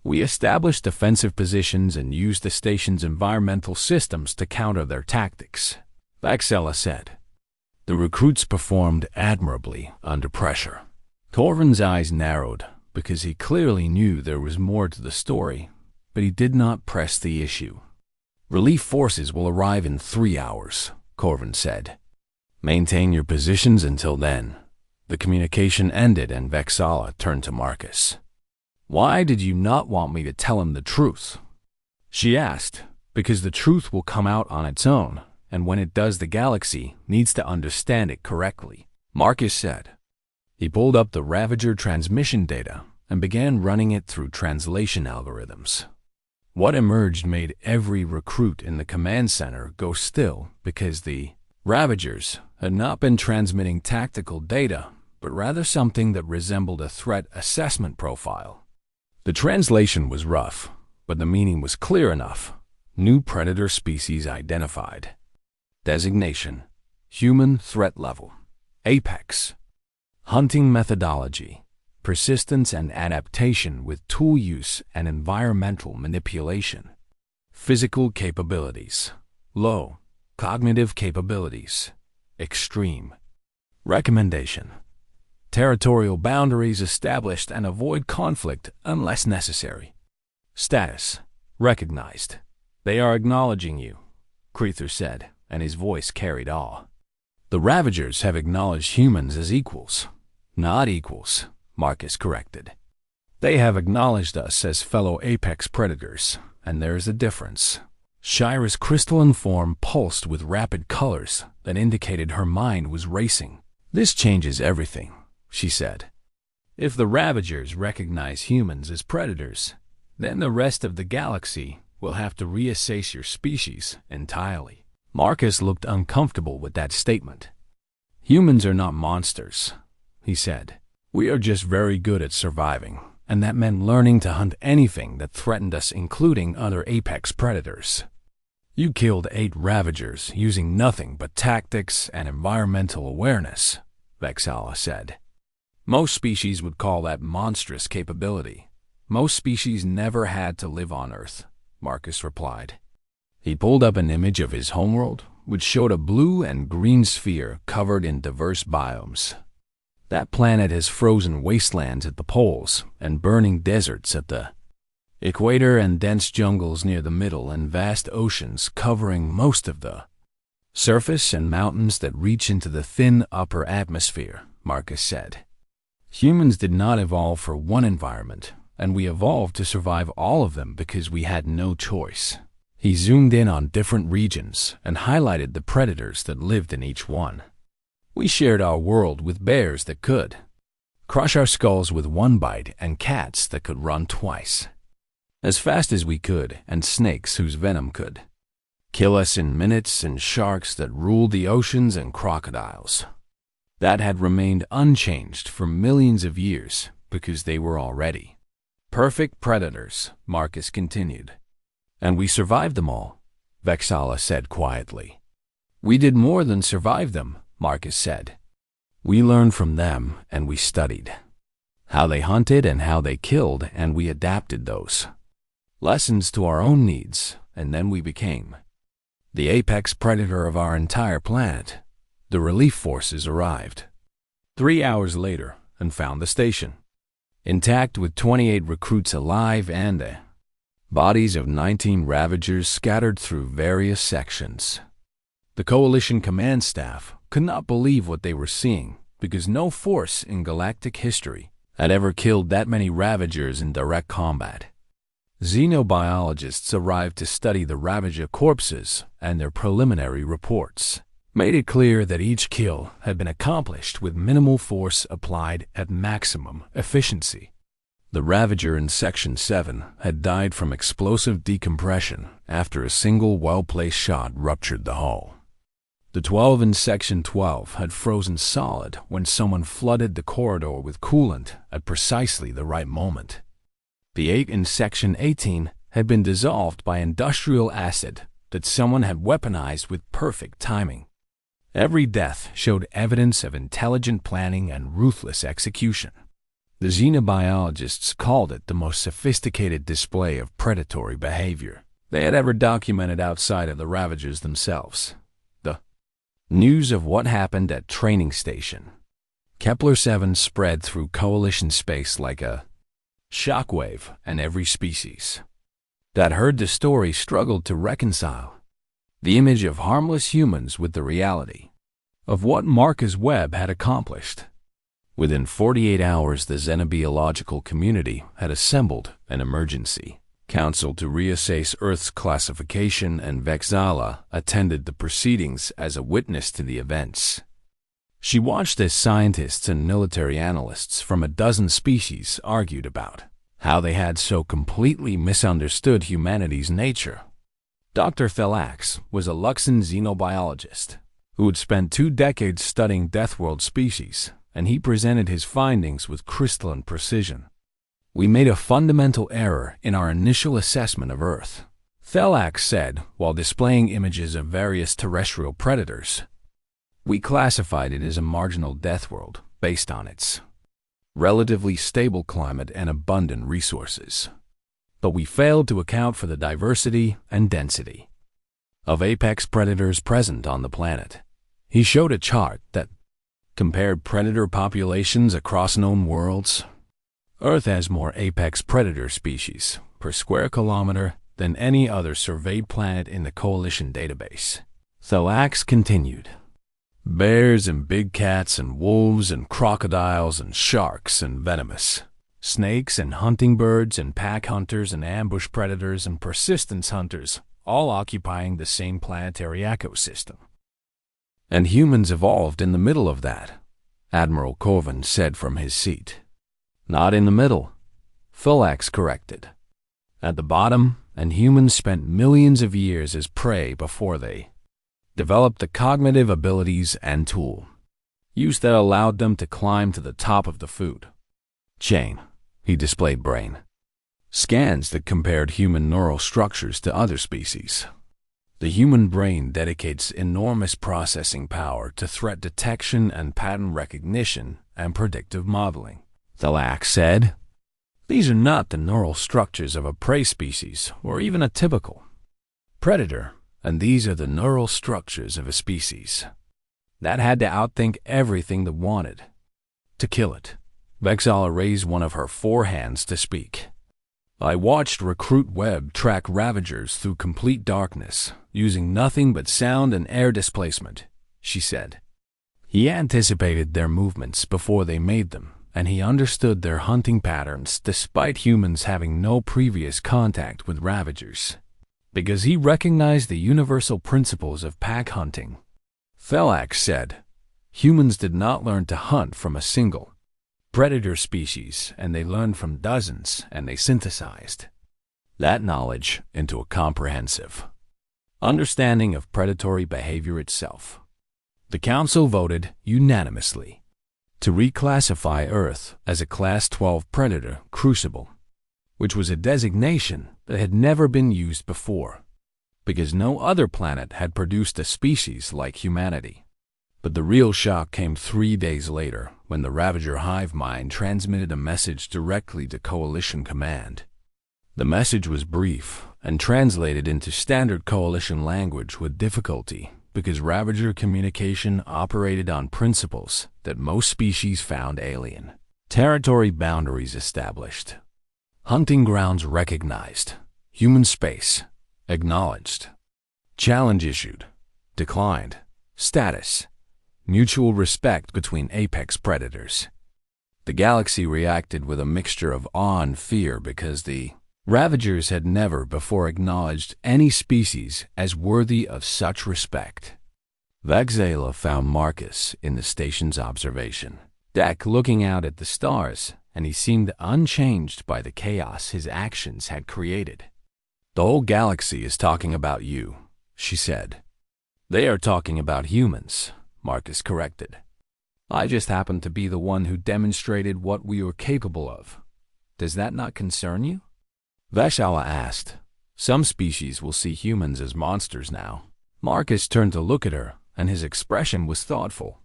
We established defensive positions and used the station's environmental systems to counter their tactics, Vexala said. The recruits performed admirably under pressure. Corvin's eyes narrowed because he clearly knew there was more to the story, but he did not press the issue. Relief forces will arrive in 3 hours, Corvin said. Maintain your positions until then. The communication ended and Vexala turned to Marcus. Why did you not want me to tell him the truth? She asked. Because the truth will come out on its own, and when it does the galaxy needs to understand it correctly, Marcus said. He pulled up the Ravager transmission data and began running it through translation algorithms. What emerged made every recruit in the command center go still because the Ravagers had not been transmitting tactical data, but rather something that resembled a threat assessment profile. The translation was rough, but the meaning was clear enough. New predator species identified. Designation: human threat level. Apex. Hunting methodology: persistence and adaptation with tool use and environmental manipulation. Physical capabilities: low. Cognitive capabilities: extreme. Recommendation: territorial boundaries established and avoid conflict unless necessary. Status: recognized. They are acknowledging you, Krether said, and his voice carried awe. The Ravagers have acknowledged humans as equals. Not equals, Marcus corrected. They have acknowledged us as fellow apex predators, and there's a difference. Shira's crystalline form pulsed with rapid colors that indicated her mind was racing. "This changes everything," she said. "If the Ravagers recognize humans as predators, then the rest of the galaxy will have to reassess your species entirely." Marcus looked uncomfortable with that statement. "Humans are not monsters," he said. "We are just very good at surviving, and that meant learning to hunt anything that threatened us, including other apex predators. You killed 8 Ravagers using nothing but tactics and environmental awareness," Vexala said. "Most species would call that monstrous capability. Most species never had to live on Earth," Marcus replied. He pulled up an image of his homeworld, which showed a blue and green sphere covered in diverse biomes. That planet has frozen wastelands at the poles and burning deserts at the equator and dense jungles near the middle and vast oceans covering most of the surface and mountains that reach into the thin upper atmosphere, Marcus said. "Humans did not evolve for one environment, and we evolved to survive all of them because we had no choice." He zoomed in on different regions and highlighted the predators that lived in each one. "We shared our world with bears that could crush our skulls with one bite and cats that could run twice as fast as we could, and snakes whose venom could kill us in minutes, and sharks that ruled the oceans, and crocodiles that had remained unchanged for millions of years because they were already perfect predators," Marcus continued. "And we survived them all," Vexala said quietly. "We did more than survive them," Marcus said. "We learned from them, and we studied how they hunted and how they killed, and we adapted those lessons to our own needs, and then we became the apex predator of our entire planet." The relief forces arrived 3 hours later and found the station intact, with 28 recruits alive and the bodies of 19 Ravagers scattered through various sections. The Coalition command staff could not believe what they were seeing, because no force in galactic history had ever killed that many Ravagers in direct combat. Xenobiologists arrived to study the Ravager corpses, and their preliminary reports made it clear that each kill had been accomplished with minimal force applied at maximum efficiency. The Ravager in Section 7 had died from explosive decompression after a single well-placed shot ruptured the hull. The 12 in Section 12 had frozen solid when someone flooded the corridor with coolant at precisely the right moment. The 8 in Section 18 had been dissolved by industrial acid that someone had weaponized with perfect timing. Every death showed evidence of intelligent planning and ruthless execution. The xenobiologists called it the most sophisticated display of predatory behavior they had ever documented outside of the Ravagers themselves. The news of what happened at Training Station Kepler-7 spread through Coalition space like a shockwave, and every species that heard the story struggled to reconcile the image of harmless humans with the reality of what Marcus Webb had accomplished. Within 48 hours, the xenobiological community had assembled an emergency council to reassess Earth's classification, and Vexala attended the proceedings as a witness to the events. She watched as scientists and military analysts from a dozen species argued about how they had so completely misunderstood humanity's nature. Dr. Thelax was a Luxan xenobiologist who had spent 2 decades studying Deathworld species, and he presented his findings with crystalline precision. "We made a fundamental error in our initial assessment of Earth," Thelax said while displaying images of various terrestrial predators. "We classified it as a marginal death world based on its relatively stable climate and abundant resources. But we failed to account for the diversity and density of apex predators present on the planet." He showed a chart that compared predator populations across known worlds. Earth has more apex predator species per square kilometer than any other surveyed planet in the Coalition database. Thelax continued. "Bears and big cats and wolves and crocodiles and sharks and venomous Snakes and hunting birds and pack hunters and ambush predators and persistence hunters, all occupying the same planetary ecosystem. And humans evolved in the middle of that, Admiral Corvin said from his seat. Not in the middle, Philax corrected. At the bottom, and humans spent millions of years as prey before they developed the cognitive abilities and use that allowed them to climb to the top of the food chain. He displayed brain scans that compared human neural structures to other species. The human brain dedicates enormous processing power to threat detection and pattern recognition and predictive modeling. Thalax said, "These are not the neural structures of a prey species or even a typical predator, and these are the neural structures of a species that had to outthink everything that wanted to kill it." Vexala raised one of her forehands to speak. "I watched Recruit Webb track Ravagers through complete darkness, using nothing but sound and air displacement," she said. "He anticipated their movements before they made them, and he understood their hunting patterns despite humans having no previous contact with Ravagers, because he recognized the universal principles of pack hunting." Thalax said, "Humans did not learn to hunt from a single predator species, and they learned from dozens, and they synthesized that knowledge into a comprehensive understanding of predatory behavior itself." The Council voted unanimously to reclassify Earth as a Class 12 Predator Crucible, which was a designation that had never been used before, because no other planet had produced a species like humanity. But the real shock came 3 days later, when the Ravager hive mind transmitted a message directly to Coalition Command. The message was brief and translated into standard Coalition language with difficulty, because Ravager communication operated on principles that most species found alien. Territory boundaries established. Hunting grounds recognized. Human space acknowledged. Challenge issued. Declined. Status: mutual respect between apex predators. The galaxy reacted with a mixture of awe and fear because the Ravagers had never before acknowledged any species as worthy of such respect. Vexala found Marcus in the station's observation deck looking out at the stars, and he seemed unchanged by the chaos his actions had created. "The whole galaxy is talking about you," she said. "They are talking about humans," Marcus corrected. "I just happened to be the one who demonstrated what we were capable of. Does that not concern you?" Vexala asked. "Some species will see humans as monsters now." Marcus turned to look at her, and his expression was thoughtful.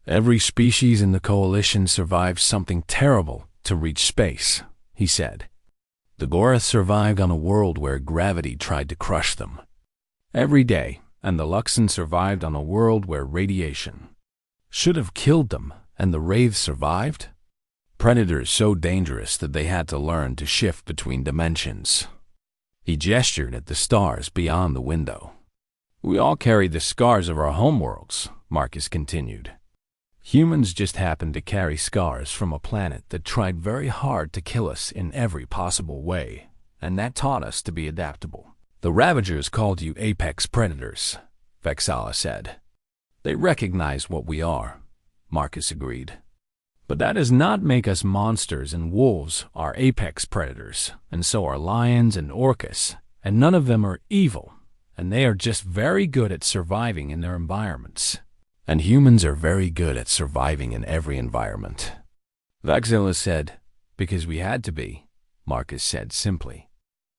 "Every species in the Coalition survived something terrible to reach space," he said. "The Gorath survived on a world where gravity tried to crush them every day, and the Luxon survived on a world where radiation should have killed them, and the Wraiths survived. Predators so dangerous that they had to learn to shift between dimensions." He gestured at the stars beyond the window. "We all carry the scars of our homeworlds," Marcus continued. "Humans just happen to carry scars from a planet that tried very hard to kill us in every possible way, and that taught us to be adaptable." "The Ravagers called you apex predators," Vexala said. "They recognize what we are," Marcus agreed. "But that does not make us monsters, and wolves are apex predators, and so are lions and orcas, and none of them are evil, and they are just very good at surviving in their environments. And humans are very good at surviving in every environment." Vexala said, "Because we had to be," Marcus said simply.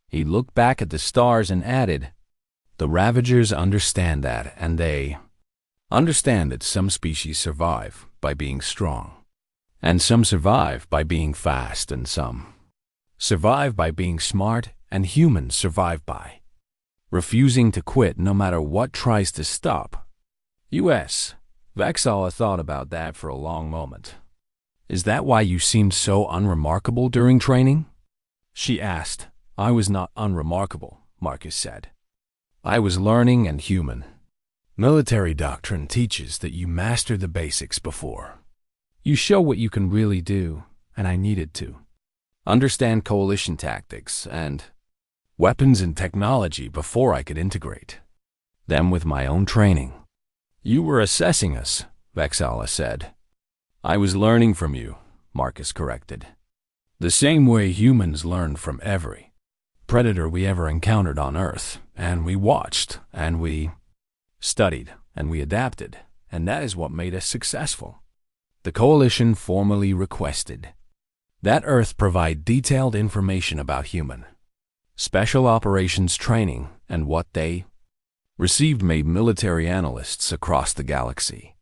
He looked back at the stars and added, "The Ravagers understand that, and they understand that some species survive by being strong, and some survive by being fast, and some survive by being smart, and humans survive by refusing to quit no matter what tries to stop us." Vexala thought about that for a long moment. "Is that why you seemed so unremarkable during training?" she asked. "I was not unremarkable," Marcus said. "I was learning and human. Military doctrine teaches that you master the basics before you show what you can really do, and I needed to understand coalition tactics and weapons and technology before I could integrate them with my own training. You were assessing us, Vexala said. I was learning from you, Marcus corrected. The same way humans learned from every predator we ever encountered on Earth, and we watched, and we studied, and we adapted, and that is what made us successful. The Coalition formally requested that Earth provide detailed information about human special operations training and what they received made military analysts across the galaxy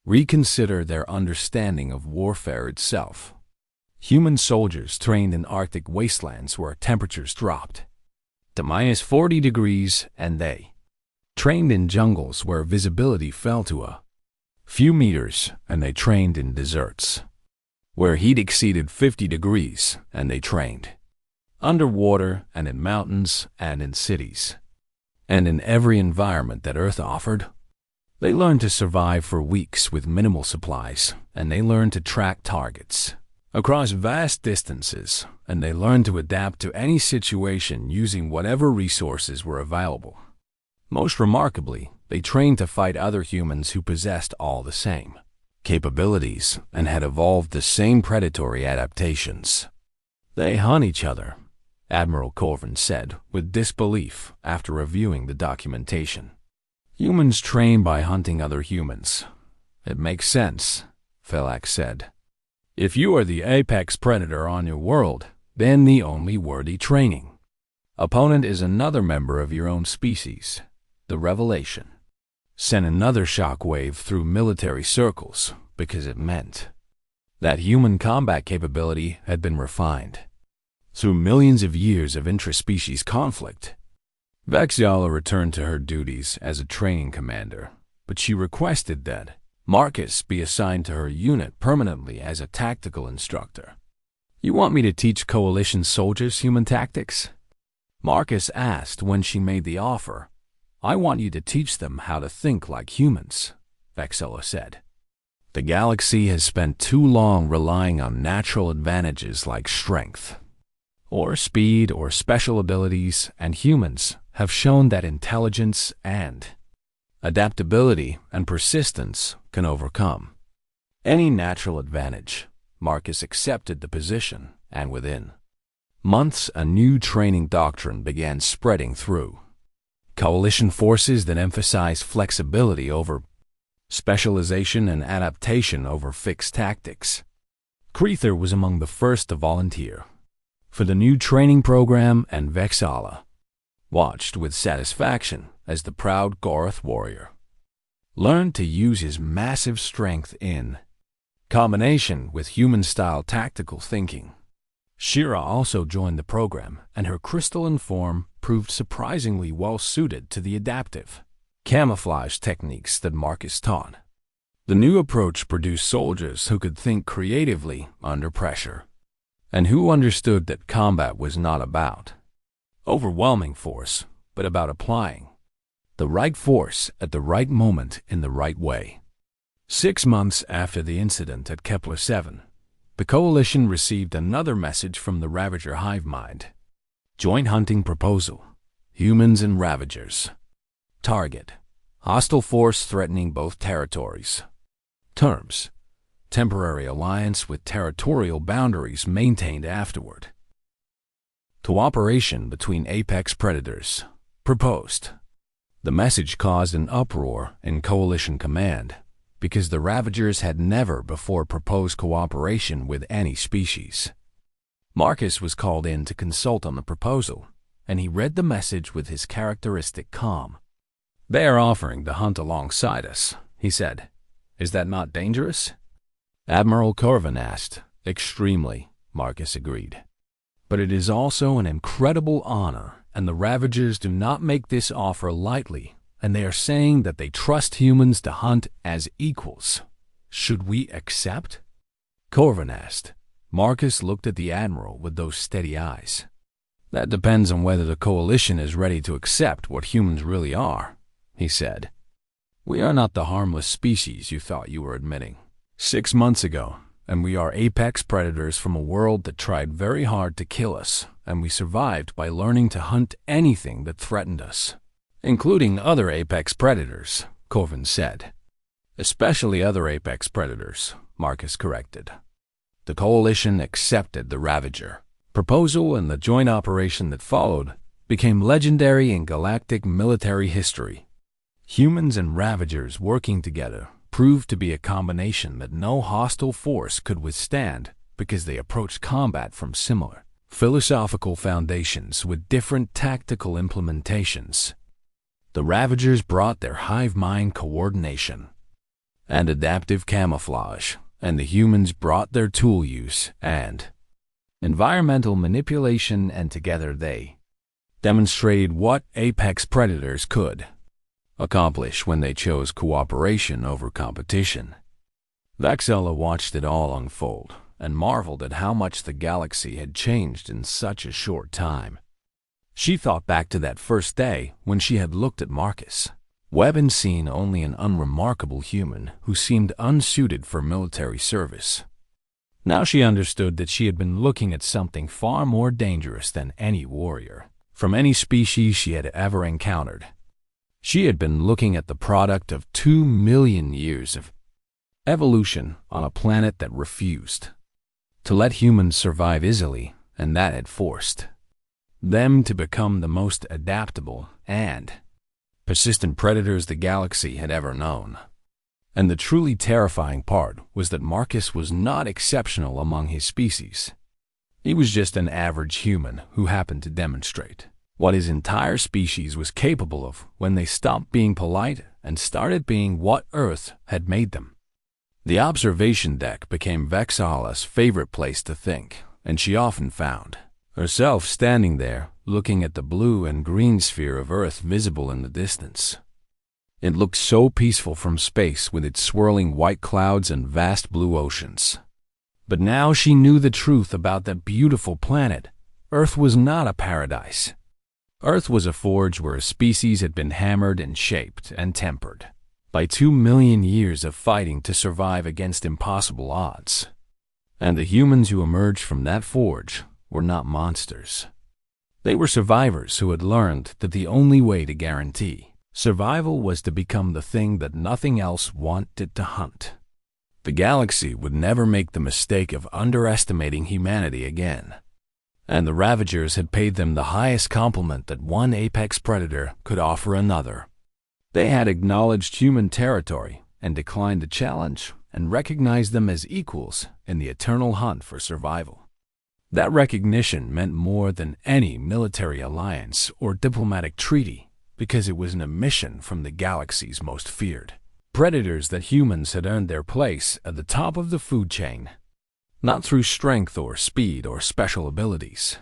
reconsider their understanding of warfare itself. Human soldiers trained in Arctic wastelands where temperatures dropped to -40 degrees, and they trained in jungles where visibility fell to a few meters, and they trained in deserts where heat exceeded 50 degrees, and they trained underwater and in mountains and in cities. And in every environment that Earth offered, they learned to survive for weeks with minimal supplies, and they learned to track targets across vast distances, and they learned to adapt to any situation using whatever resources were available. Most remarkably, they trained to fight other humans who possessed all the same capabilities and had evolved the same predatory adaptations. They hunt each other, Admiral Corvin said with disbelief after reviewing the documentation. Humans train by hunting other humans. It makes sense, Felak said. If you are the apex predator on your world, then the only worthy training opponent is another member of your own species. The revelation sent another shockwave through military circles because it meant that human combat capability had been refined through millions of years of intraspecies conflict. Vexala returned to her duties as a training commander, but she requested that Marcus be assigned to her unit permanently as a tactical instructor. You want me to teach Coalition soldiers human tactics? Marcus asked when she made the offer. I want you to teach them how to think like humans, Vexala said. The galaxy has spent too long relying on natural advantages like strength, or speed, or special abilities, and humans have shown that intelligence and adaptability and persistence can overcome any natural advantage. Marcus accepted the position, and within months a new training doctrine began spreading through Coalition forces that emphasize flexibility over specialization and adaptation over fixed tactics. Krether was among the first to volunteer for the new training program, and Vexala watched with satisfaction as the proud Goroth warrior learned to use his massive strength in combination with human-style tactical thinking. Shira also joined the program, and her crystalline form proved surprisingly well-suited to the adaptive camouflage techniques that Marcus taught. The new approach produced soldiers who could think creatively under pressure, and who understood that combat was not about overwhelming force, but about applying the right force at the right moment in the right way. 6 months after the incident at Kepler-7, the Coalition received another message from the Ravager hive mind. Joint hunting proposal. Humans and Ravagers. Target. Hostile force threatening both territories. Terms. Temporary alliance with territorial boundaries maintained afterward. Cooperation between apex predators. Proposed. The message caused an uproar in Coalition command, because the Ravagers had never before proposed cooperation with any species. Marcus was called in to consult on the proposal, and he read the message with his characteristic calm. "They are offering to hunt alongside us," he said. "Is that not dangerous?" Admiral Corvin asked. "Extremely," Marcus agreed. "But it is also an incredible honor, and the Ravagers do not make this offer lightly, and they are saying that they trust humans to hunt as equals. Should we accept?" Corvin asked. Marcus looked at the Admiral with those steady eyes. "That depends on whether the Coalition is ready to accept what humans really are," he said. "We are not the harmless species you thought you were admitting 6 months ago, and we are apex predators from a world that tried very hard to kill us, and we survived by learning to hunt anything that threatened us, including other apex predators, Corvin said. Especially other apex predators, Marcus corrected. The Coalition accepted the Ravager proposal, and the joint operation that followed became legendary in galactic military history. Humans and Ravagers working together proved to be a combination that no hostile force could withstand because they approached combat from similar philosophical foundations with different tactical implementations. The Ravagers brought their hive mind coordination and adaptive camouflage, and the humans brought their tool use and environmental manipulation, and together they demonstrated what apex predators could accomplish when they chose cooperation over competition. Vexella watched it all unfold and marveled at how much the galaxy had changed in such a short time. She thought back to that first day when she had looked at Marcus Webb and seen only an unremarkable human who seemed unsuited for military service. Now she understood that she had been looking at something far more dangerous than any warrior from any species she had ever encountered. She had been looking at the product of 2 million years of evolution on a planet that refused to let humans survive easily, and that had forced them to become the most adaptable and persistent predators the galaxy had ever known. And the truly terrifying part was that Marcus was not exceptional among his species. He was just an average human who happened to demonstrate what his entire species was capable of when they stopped being polite and started being what Earth had made them. The observation deck became Vexalla's favorite place to think, and she often found herself standing there looking at the blue and green sphere of Earth visible in the distance. It looked so peaceful from space with its swirling white clouds and vast blue oceans. But now she knew the truth about that beautiful planet. Earth was not a paradise. Earth was a forge where a species had been hammered and shaped and tempered by 2 million years of fighting to survive against impossible odds. And the humans who emerged from that forge were not monsters. They were survivors who had learned that the only way to guarantee survival was to become the thing that nothing else wanted to hunt. The galaxy would never make the mistake of underestimating humanity again, and the Ravagers had paid them the highest compliment that one apex predator could offer another. They had acknowledged human territory and declined the challenge and recognized them as equals in the eternal hunt for survival. That recognition meant more than any military alliance or diplomatic treaty, because it was an admission from the galaxy's most feared predators that humans had earned their place at the top of the food chain, not through strength or speed or special abilities,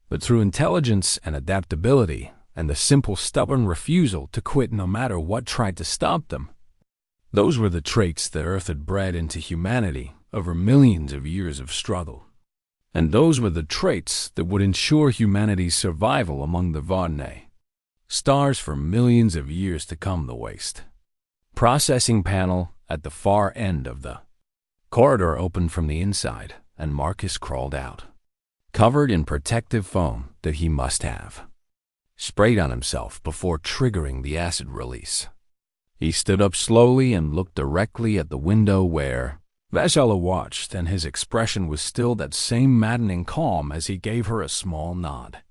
but through intelligence and adaptability and the simple stubborn refusal to quit no matter what tried to stop them. Those were the traits that Earth had bred into humanity over millions of years of struggle. And those were the traits that would ensure humanity's survival among the Varnae stars for millions of years to come. The waste processing panel at the far end of the corridor opened from the inside, and Marcus crawled out, covered in protective foam that he must have sprayed on himself before triggering the acid release. He stood up slowly and looked directly at the window where Vexella watched, and his expression was still that same maddening calm as he gave her a small nod.